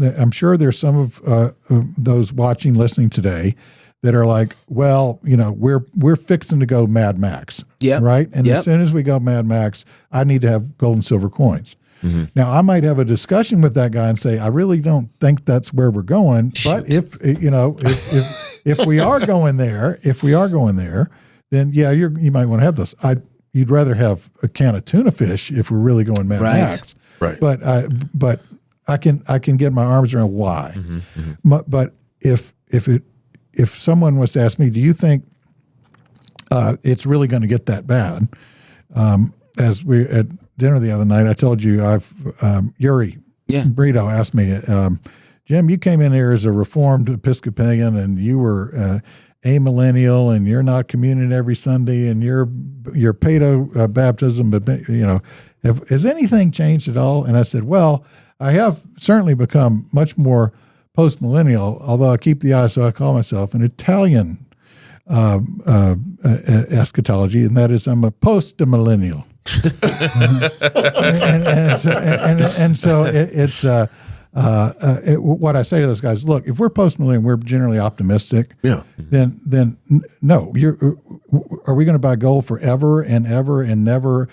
I'm sure there's some of those watching, listening today that are like, well, we're fixing to go Mad Max, right? And as soon as we go Mad Max, I need to have gold and silver coins. Mm-hmm. Now, I might have a discussion with that guy and say, I really don't think that's where we're going. But if we are going there, then you might want to have those. You'd rather have a can of tuna fish if we're really going Mad Max. Right. But I can get my arms around why. Mm-hmm, mm-hmm. But if someone was to ask me, do you think it's really going to get that bad? As we at dinner the other night, I told you Yuri Brito asked me, Jim, you came in here as a Reformed Episcopalian and you were amillennial and you're not communing every Sunday and you're pedo baptism, but has anything changed at all? And I said, well, I have certainly become much more post-millennial, although I keep the I, so I call myself an Italian eschatology, and that is I'm a post-millennial. and so it's what I say to those guys, look, if we're post-millennial, we're generally optimistic. Yeah. Then no, are we going to buy gold forever and ever and never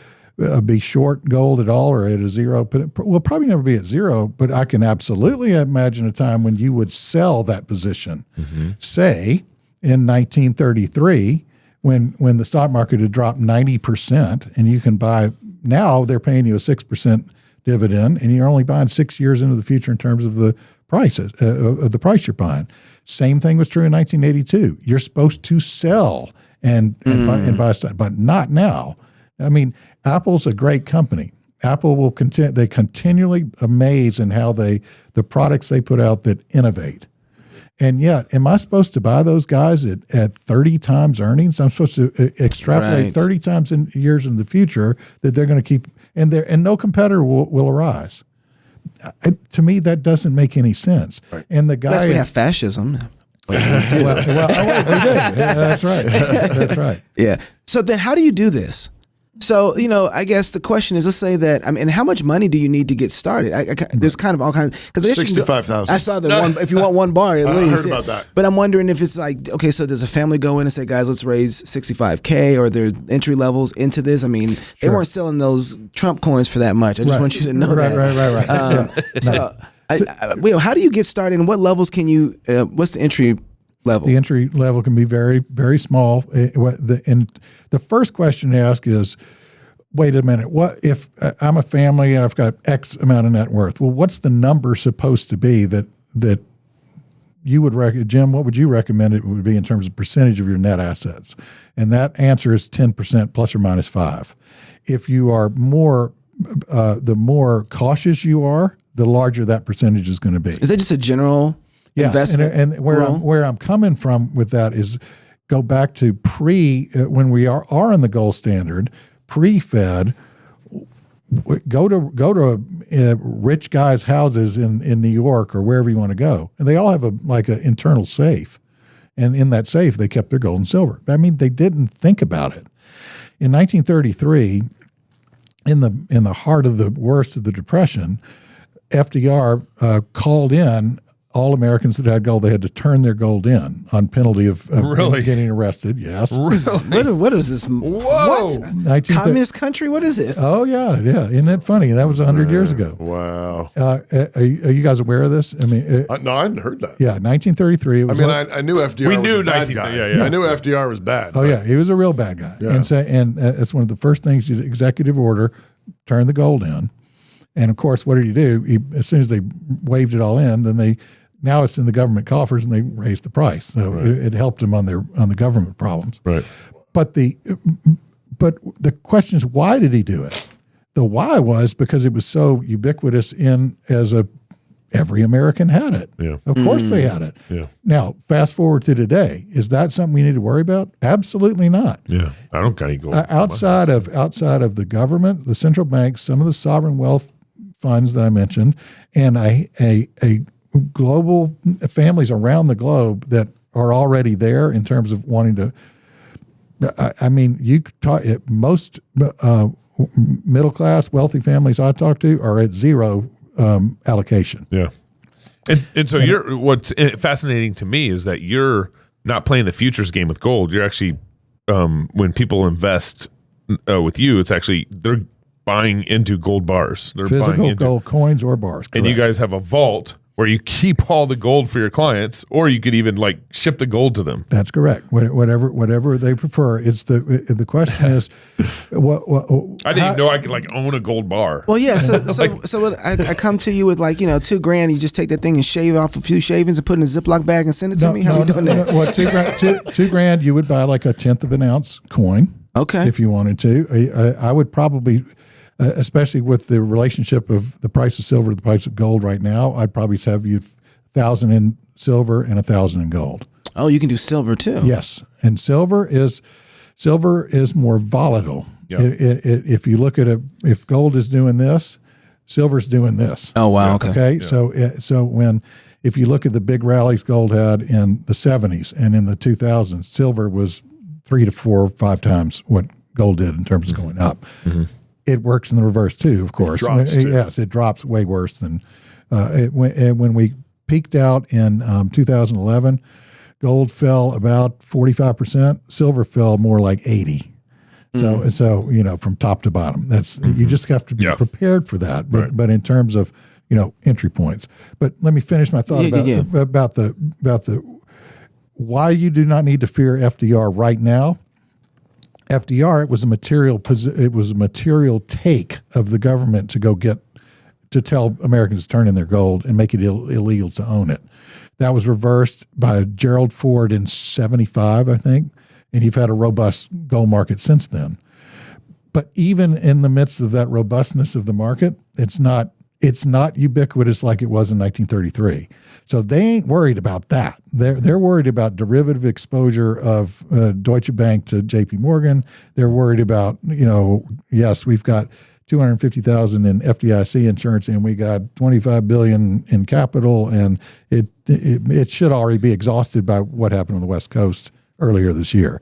be short gold at all or at a zero? We'll probably never be at zero, but I can absolutely imagine a time when you would sell that position. Mm-hmm. Say in 1933, when the stock market had dropped 90% and you can buy, now they're paying you a 6% dividend and you're only buying 6 years into the future in terms of the prices of the price you're buying. Same thing was true in 1982. You're supposed to sell and buy stock, but not now. I mean, Apple's a great company. Apple will they continually amaze in how the products they put out that innovate. And yet, am I supposed to buy those guys at 30 times earnings? I'm supposed to extrapolate 30 times in years in the future that they're going to keep, and no competitor will arise. To me, that doesn't make any sense. Right. And the guy, unless we have fascism. we do. Yeah, that's right. That's right. Yeah. So then, how do you do this? So, I guess the question is, let's say that, how much money do you need to get started? There's kind of all kinds, because $65,000. I saw that if you want one bar, at least. I heard about that. But I'm wondering if it's like, okay, so does a family go in and say, guys, let's raise $65K, or their entry levels into this? They weren't selling those Trump coins for that much. I just want you to know that. So, how do you get started, and what levels can you, what's the entry level? The entry level can be very, very small. And the first question to ask is, wait a minute, what if I'm a family and I've got X amount of net worth? Well, what's the number supposed to be that you would recommend? Jim, what would you recommend it would be in terms of percentage of your net assets? And that answer is 10% plus or minus 5. If you are the more cautious you are, the larger that percentage is going to be. Is that just a general investment? And where I'm coming from with that is go back to when we are in the gold standard, pre-Fed. Go to rich guys' houses in New York or wherever you want to go, and they all have an internal safe, and in that safe they kept their gold and silver. They didn't think about it. In 1933, in the heart of the worst of the Depression, FDR called in all Americans that had gold. They had to turn their gold in on penalty of getting arrested. Yes. Really? What is this? Whoa. What? Communist country? What is this? Oh, yeah. Yeah. Isn't that funny? That was 100 years ago. Wow. Are you guys aware of this? No, I hadn't heard that. Yeah, 1933. It was I knew FDR was a bad guy. Yeah. I knew FDR was bad. Oh, yeah. He was a real bad guy. Yeah. And it's one of the first things, executive order, turn the gold in. And, of course, what did he do? As soon as they waved it all in, then now it's in the government coffers, and they raised the price. So it helped them on the government problems. Right. But the question is, why did he do it? The why was because it was so ubiquitous every American had it. Yeah. Of course they had it. Yeah. Now, fast forward to today. Is that something we need to worry about? Absolutely not. Yeah. I don't got any gold. Outside of the government, the central banks, some of the sovereign wealth funds that I mentioned, and a global families around the globe that are already there in terms of wanting to. Most middle class, wealthy families I talk to are at zero allocation. Yeah. And so what's fascinating to me is that you're not playing the futures game with gold. You're actually, when people invest with you, it's actually they're buying into gold bars. They're physical gold coins or bars. Correct. And you guys have a vault where you keep all the gold for your clients, or you could even like ship the gold to them. That's correct. Whatever they prefer. It's the question is, I didn't even know I could like own a gold bar. Well, yeah. So I come to you with like $2,000. You just take that thing and shave off a few shavings and put it in a Ziploc bag and send it to me. How are you doing that? Well, $2,000. You would buy like a 1/10 of an ounce coin. Okay. If you wanted to, I would probably. Especially with the relationship of the price of silver to the price of gold right now, I'd probably have you 1,000 in silver and 1,000 in gold. Oh, you can do silver too. Yes, and silver is more volatile. Yep. If you look at if gold is doing this, silver's doing this. Oh wow. Yeah. Okay. Yeah. So if you look at the big rallies gold had in the 70s and in the 2000s, silver was 3 to 4 or 5 times what gold did in terms of going up. Mm-hmm. It works in the reverse too, of course. It drops too. Yes, it drops way worse than when we peaked out in 2011. Gold fell about 45%. Silver fell more like 80%. So from top to bottom, you just have to be prepared for that. But in terms of entry points. But let me finish my thought about the why you do not need to fear FDR right now. FDR, it was a material take of the government to tell Americans to turn in their gold and make it illegal to own it. That was reversed by Gerald Ford in 1975, I think, and you've had a robust gold market since then. But even in the midst of that robustness of the market, it's not ubiquitous like it was in 1933. So they ain't worried about that. They're worried about derivative exposure of Deutsche Bank to J.P. Morgan. They're worried about, yes, we've got $250,000 in FDIC insurance and we got $25 billion in capital, and it should already be exhausted by what happened on the West Coast earlier this year.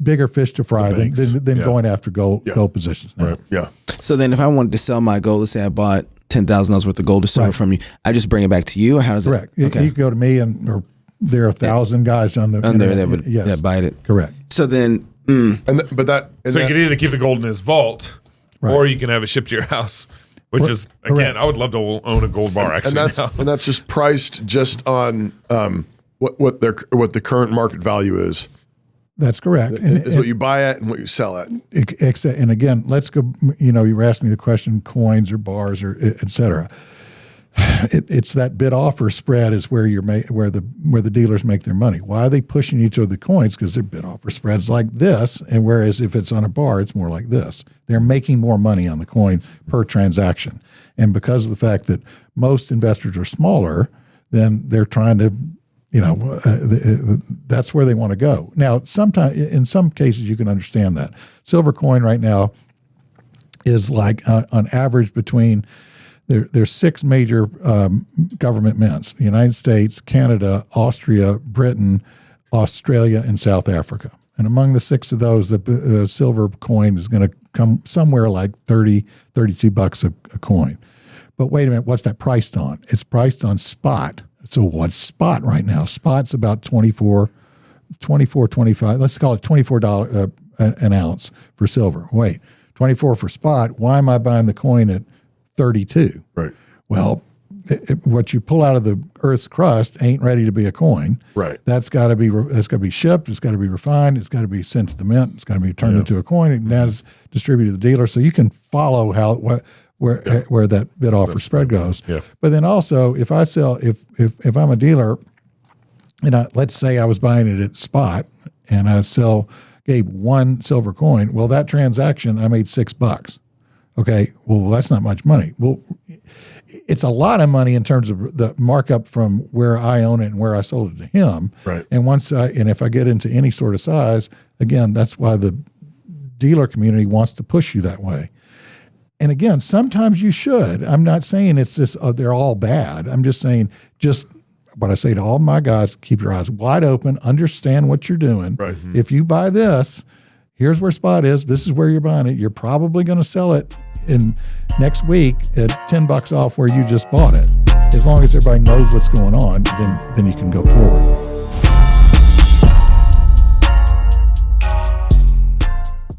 Bigger fish to fry than going after gold positions now. Right. Yeah. So then if I wanted to sell my gold, let's say I bought $10,000 worth of gold or silver from you, I just bring it back to you? Or how does Correct. it? Okay. You can go to me and there are 1,000 guys on the under there that buy it. Correct. So then, So you can either keep the gold in his vault, or you can have it shipped to your house. Which is again, I would love to own a gold bar actually. And that's just priced just on what the current market value is. That's correct. It's what you buy at and what you sell at. And again, let's go. You asked me the question: coins or bars or et cetera. It's that bid offer spread is where where the dealers make their money. Why are they pushing you to the coins? Because their bid offer spreads like this, and whereas if it's on a bar, it's more like this. They're making more money on the coin per transaction, and because of the fact that most investors are smaller, then they're trying to. That's where they want to go. Now, sometimes in some cases you can understand that. Silver coin right now is like on average between there's 6 major government mints: the United States, Canada, Austria, Britain, Australia, and South Africa. And among the 6 of those, the silver coin is going to come somewhere like $32 a coin. But wait a minute, what's that priced on? It's priced on spot. So what's spot right now? Spot's about $24, $25. Let's call it $24 an ounce for silver. Wait, $24 for spot. Why am I buying the coin at $32? Right. Well, what you pull out of the Earth's crust ain't ready to be a coin. Right. That's got to be shipped. It's got to be refined. It's got to be sent to the mint. It's got to be turned into a coin, and that's distributed to the dealer. So you can follow where that bid offer spread goes. Yeah. But then also, if I sell, if I'm a dealer, and let's say I was buying it at spot, and I gave 1 silver coin, well, that transaction I made $6. Okay, well, that's not much money. Well, it's a lot of money in terms of the markup from where I own it and where I sold it to him. Right. And if I get into any sort of size, again, that's why the dealer community wants to push you that way. And again, sometimes you should. I'm not saying it's just they're all bad. I'm just saying what I say to all my guys: keep your eyes wide open, understand what you're doing. Right. If you buy this, here's where spot is. This is where you're buying it. You're probably going to sell it in next week at $10 off where you just bought it. as long as everybody knows what's going on, then